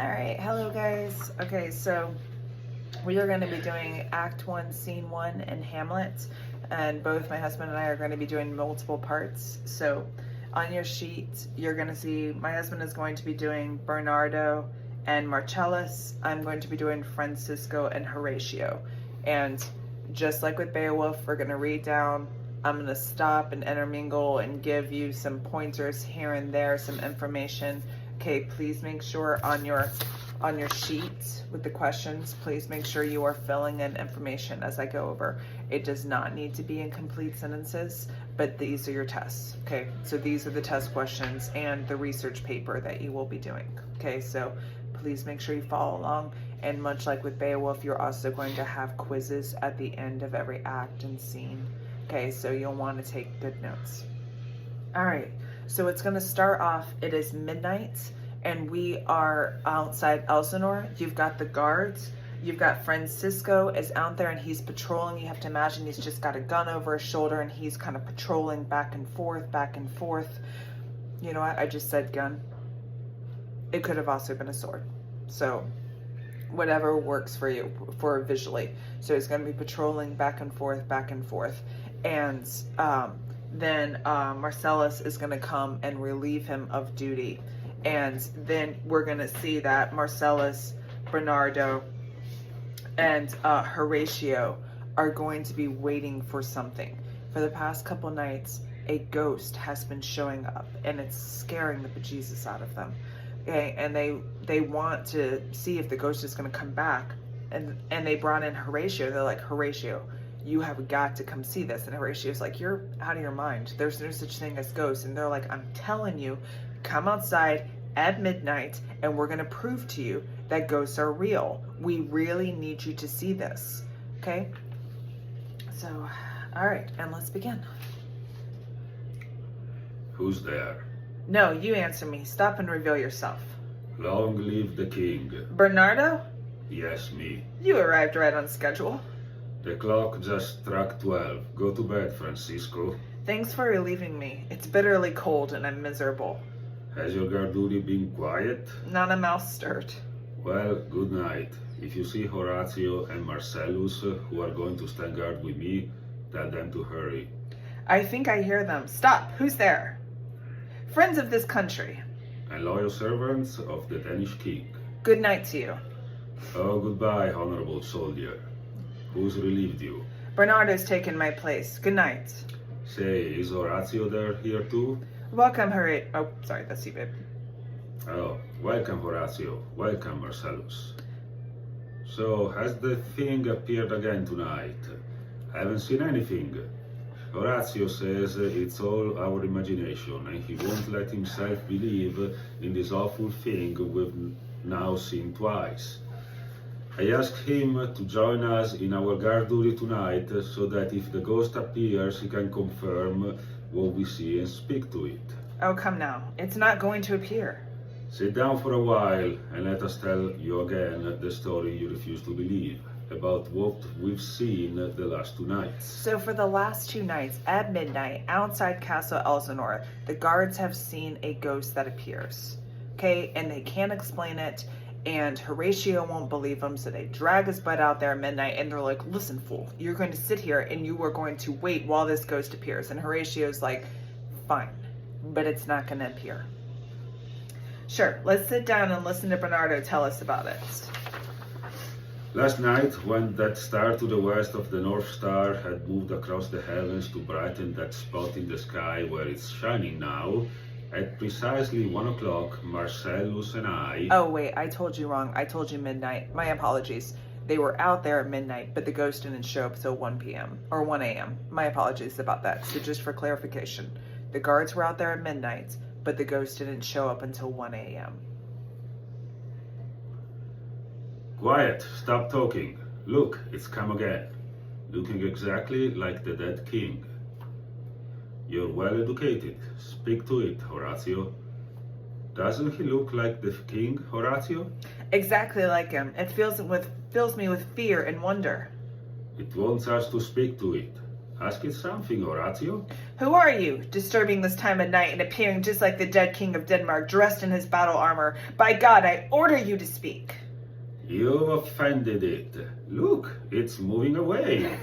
All right, hello guys. Okay, so we are going to be doing Act 1, Scene 1 in Hamlet, and both my husband and I are going to be doing multiple parts. So on your sheet, you're going to see my husband is going to be doing Bernardo and Marcellus. I'm going to be doing Francisco and Horatio. And just like with Beowulf, we're going to read down. I'm going to stop and intermingle and give you some pointers here and there, some information. Okay, please make sure on your sheet with the questions, please make sure you are filling in information as I go over. It does not need to be in complete sentences, but these are your tests. Okay, so these are the test questions and the research paper that you will be doing. Okay, so please make sure you follow along. And much like with Beowulf, you're also going to have quizzes at the end of every act and scene. Okay, so you'll want to take good notes. All right, so it's going to start off, it is midnight, and we are outside Elsinore. You've got the guards. You've got Francisco is out there and he's patrolling. You have to imagine he's just got a gun over his shoulder and he's kind of patrolling back and forth, back and forth. You know what? I just said gun. It could have also been a sword. So whatever works for you, for visually. So he's going to be patrolling back and forth, back and forth. And then Marcellus is going to come and relieve him of duty. And then we're going to see that Marcellus, Bernardo, and Horatio are going to be waiting for something. For the past couple nights, a ghost has been showing up, and it's scaring the bejesus out of them. Okay, and they want to see if the ghost is going to come back. And they brought in Horatio. They're like, Horatio, you have got to come see this. And Horatio's like, you're out of your mind. There's no such thing as ghosts. And they're like, I'm telling you, come outside at midnight and we're going to prove to you that ghosts are real. We really need you to see this. Okay? So, all right, and let's begin. Who's there? No, you answer me. Stop and reveal yourself. Long live the king. Bernardo? Yes, me. You arrived right on schedule. The clock just struck 12. Go to bed, Francisco. Thanks for relieving me. It's bitterly cold and I'm miserable. Has your guard duty been quiet? Not a mouse stirred. Well, good night. If you see Horatio and Marcellus, who are going to stand guard with me, tell them to hurry. I think I hear them. Stop! Who's there? Friends of this country. And loyal servants of the Danish king. Good night to you. Oh, goodbye, honorable soldier. Who's relieved you? Bernardo's taken my place. Good night. Say, is Horatio there here too? Welcome, Horatio. Oh, sorry, that's you, babe. Oh, welcome, Horatio. Welcome, Marcellus. So, has the thing appeared again tonight? I haven't seen anything. Horatio says it's all our imagination, and he won't let himself believe in this awful thing we've now seen twice. I asked him to join us in our guard duty tonight so that if the ghost appears, he can confirm what we see and speak to it. Oh, come now. It's not going to appear. Sit down for a while and let us tell you again the story you refuse to believe about what we've seen the last 2 nights. So for the last 2 nights, at midnight, outside Castle Elsinore, the guards have seen a ghost that appears. Okay, and they can't explain it. And Horatio won't believe them, so they drag his butt out there at midnight, and they're like, listen, fool, you're going to sit here and you are going to wait while this ghost appears. And Horatio's like, fine, but it's not going to appear. Sure, let's sit down and listen to Bernardo tell us about it. Last night, when that star to the west of the North Star had moved across the heavens to brighten that spot in the sky where it's shining now, at precisely 1 o'clock, Marcellus and I... Oh, wait, I told you wrong. I told you midnight. My apologies. They were out there at midnight, but the ghost didn't show up till 1 p.m. or 1 a.m. My apologies about that. So just for clarification, the guards were out there at midnight, but the ghost didn't show up until 1 a.m. Quiet, stop talking. Look, it's come again. Looking exactly like the dead king. You're well educated. Speak to it, Horatio. Doesn't he look like the king, Horatio? Exactly like him. It fills me with fear and wonder. It wants us to speak to it. Ask it something, Horatio. Who are you, disturbing this time of night and appearing just like the dead king of Denmark, dressed in his battle armor? By God, I order you to speak. You've offended it. Look, it's moving away.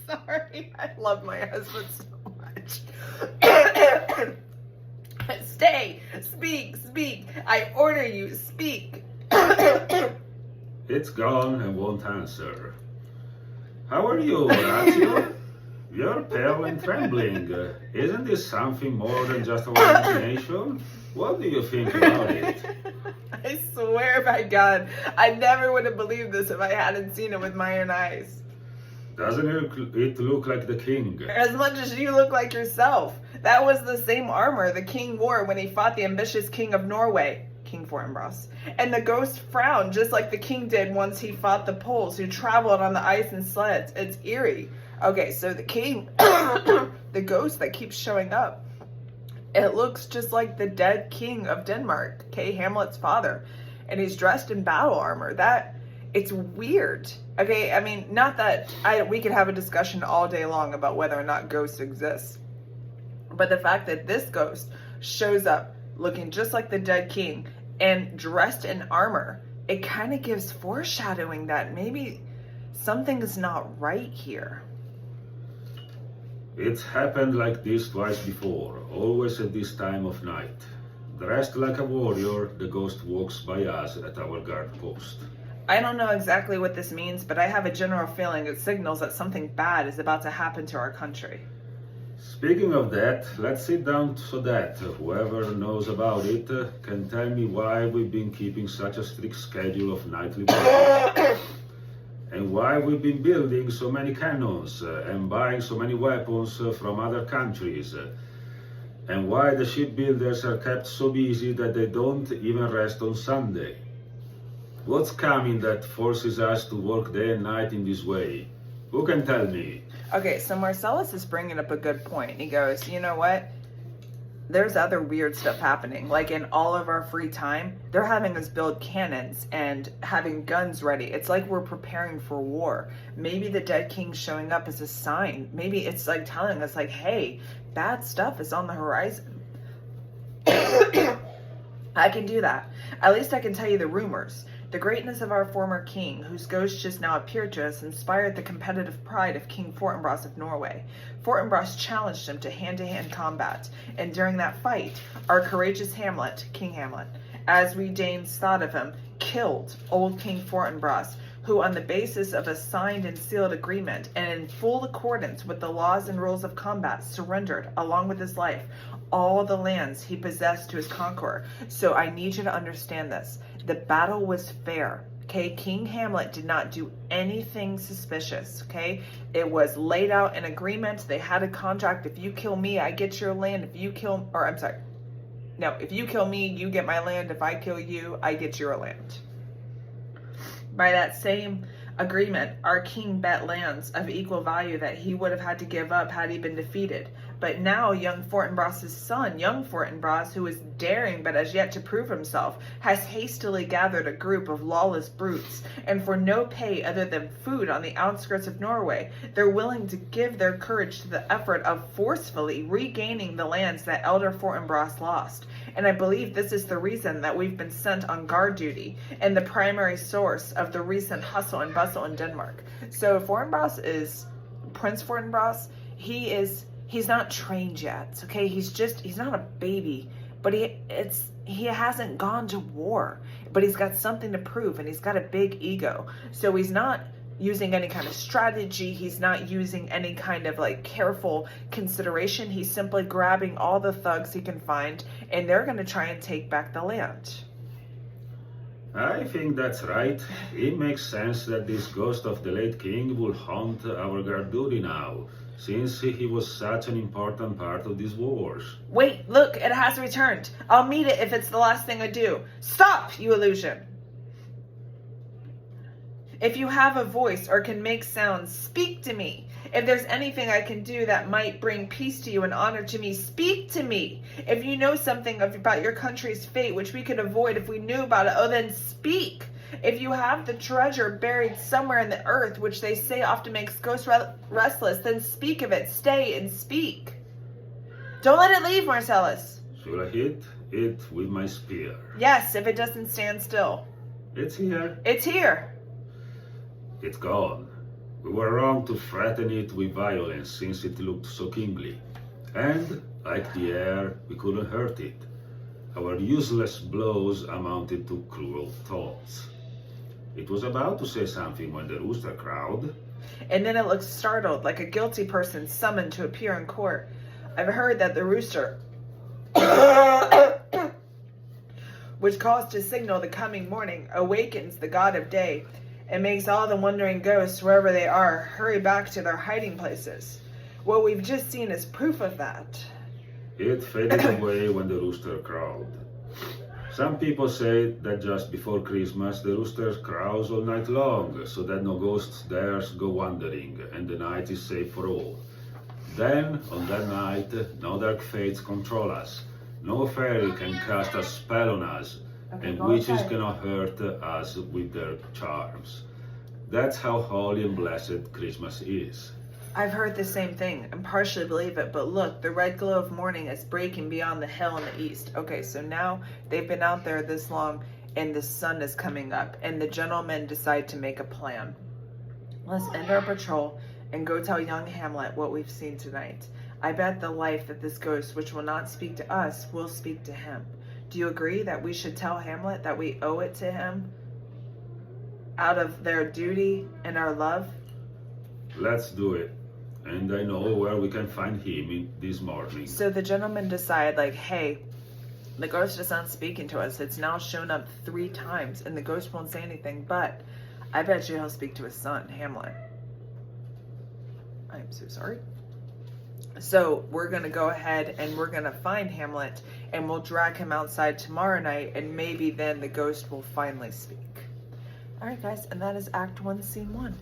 Sorry, I love my husband so much. Stay, speak. I order you, speak. It's gone and won't answer. How are you, Horatio? You're pale and trembling. Isn't this something more than just our imagination? What do you think about it? I swear by God, I never would have believed this if I hadn't seen it with my own eyes. Doesn't it look like the king? As much as you look like yourself. That was the same armor the king wore when he fought the ambitious king of Norway, King Fortinbras. And the ghost frowned just like the king did once he fought the Poles who traveled on the ice and sleds. It's eerie. Okay, so the king, the ghost that keeps showing up, it looks just like the dead king of Denmark, Hamlet's father. And he's dressed in battle armor. It's weird. Okay, I mean, not that we could have a discussion all day long about whether or not ghosts exist. But the fact that this ghost shows up looking just like the dead king and dressed in armor, it kind of gives foreshadowing that maybe something is not right here. It's happened like this twice before, always at this time of night. Dressed like a warrior, the ghost walks by us at our guard post. I don't know exactly what this means, but I have a general feeling it signals that something bad is about to happen to our country. Speaking of that, let's sit down so that whoever knows about it can tell me why we've been keeping such a strict schedule of nightly work. And why we've been building so many cannons and buying so many weapons from other countries. And why the shipbuilders are kept so busy that they don't even rest on Sunday. What's coming that forces us to work day and night in this way? Who can tell me? Okay, so Marcellus is bringing up a good point. He goes, you know what? There's other weird stuff happening. Like in all of our free time, they're having us build cannons and having guns ready. It's like we're preparing for war. Maybe the dead king's showing up as a sign. Maybe it's like telling us like, hey, bad stuff is on the horizon. I can do that. At least I can tell you the rumors. The greatness of our former king, whose ghost just now appeared to us, inspired the competitive pride of King Fortinbras of Norway. Fortinbras challenged him to hand-to-hand combat, and during that fight, our courageous Hamlet, King Hamlet, as we Danes thought of him, killed old King Fortinbras, who on the basis of a signed and sealed agreement, and in full accordance with the laws and rules of combat, surrendered, along with his life, all the lands he possessed to his conqueror. So I need you to understand this. The battle was fair, okay? King Hamlet did not do anything suspicious, okay? It was laid out in agreement. They had a contract. If you kill me, I get your land. If you kill me, you get my land. If I kill you, I get your land. By that same agreement, our king bet lands of equal value that he would have had to give up had he been defeated. But now young Fortinbras' son, young Fortinbras, who is daring but has yet to prove himself, has hastily gathered a group of lawless brutes, and for no pay other than food on the outskirts of Norway, they're willing to give their courage to the effort of forcefully regaining the lands that elder Fortinbras lost. And I believe this is the reason that we've been sent on guard duty and the primary source of the recent hustle and bustle in Denmark. So Fortinbras is, Prince Fortinbras, he's not trained yet, okay? He's not a baby, but he hasn't gone to war, but he's got something to prove, and he's got a big ego. So he's not using any kind of strategy. He's not using any kind of like careful consideration. He's simply grabbing all the thugs he can find, and they're going to try and take back the land. I think that's right. It makes sense that this ghost of the late king will haunt our guard duty now, since he was such an important part of these wars. Wait, look, it has returned. I'll meet it if it's the last thing I do. Stop, you illusion! If you have a voice or can make sounds, speak to me. If there's anything I can do that might bring peace to you and honor to me, speak to me. If you know something about your country's fate which we could avoid if we knew about it, oh then speak. If you have the treasure buried somewhere in the earth, which they say often makes ghosts restless, then speak of it. Stay and speak. Don't let it leave, Marcellus. Should I hit it with my spear? Yes, if it doesn't stand still. It's here. It's here. It's gone. We were wrong to threaten it with violence since it looked so kingly. And, like the air, we couldn't hurt it. Our useless blows amounted to cruel thoughts. It was about to say something when the rooster crowed. And then it looked startled, like a guilty person summoned to appear in court. I've heard that the rooster, which calls to signal the coming morning, awakens the god of day and makes all the wandering ghosts, wherever they are, hurry back to their hiding places. What we've just seen is proof of that. It faded away when the rooster crowed. Some people say that just before Christmas the rooster crows all night long, so that no ghosts dares go wandering, and the night is safe for all. Then, on that night, no dark fates control us. No fairy can cast a spell on us, and witches cannot hurt us with their charms. That's how holy and blessed Christmas is. I've heard the same thing and partially believe it, but look, the red glow of morning is breaking beyond the hill in the east. Okay, so now they've been out there this long and the sun is coming up, and the gentlemen decide to make a plan. Let's end our patrol and go tell young Hamlet what we've seen tonight. I bet the life that this ghost, which will not speak to us, will speak to him. Do you agree that we should tell Hamlet that we owe it to him out of their duty and our love? Let's do it. And I know where we can find him this morning. So the gentlemen decide, like, hey, the ghost is not speaking to us. It's now shown up 3 times, and the ghost won't say anything, but I bet you he'll speak to his son, Hamlet. I'm so sorry. So we're going to go ahead and we're going to find Hamlet, and we'll drag him outside tomorrow night, and maybe then the ghost will finally speak. All right, guys, and that is Act 1, Scene 1.